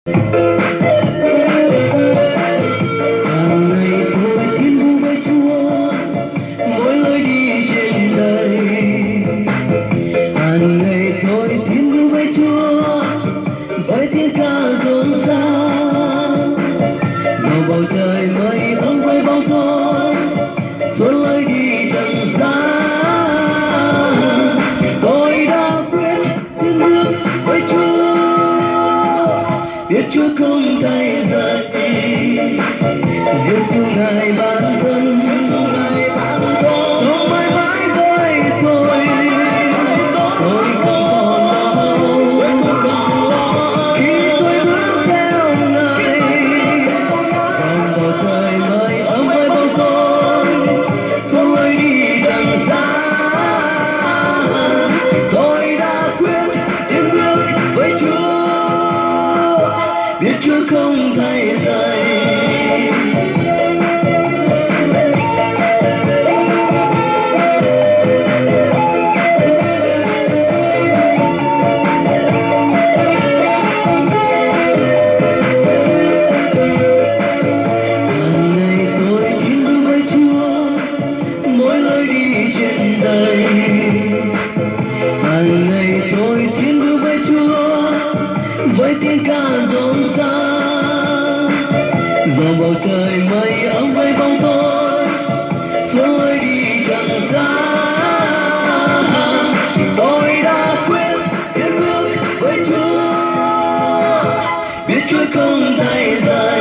Hàng ngày tôi thiên vu với Chúa mỗi lối đi trên đời. Hàng ngày tôi thiên vu với Chúa với tiếng ca rộn ràng. Dòng bầu trời mây ấm với bóng tối xuống lối đi trần gian. Tôi đã quyết tiến bước với Chúa, biết Chúa không thay rời. Giêsu ngài bản thân, sống mãi mãi với tôi. Tôi không còn lo khi tôi bước theo ngài. Dòng bầu trời mây ấm với bóng tối xuống lối đi trần gian. Tôi đã quyết tiến bước với Chúa, biết Chúa không thay rời. Hàng ngày tôi thiên bước với Chúa với tiếng ca rộn ràng. Dòng bầu trời mây ấm với bóng tối xuống lối đi trần gian. Tôi đã quyết tiến bước với Chúa, biết Chúa không thay rời.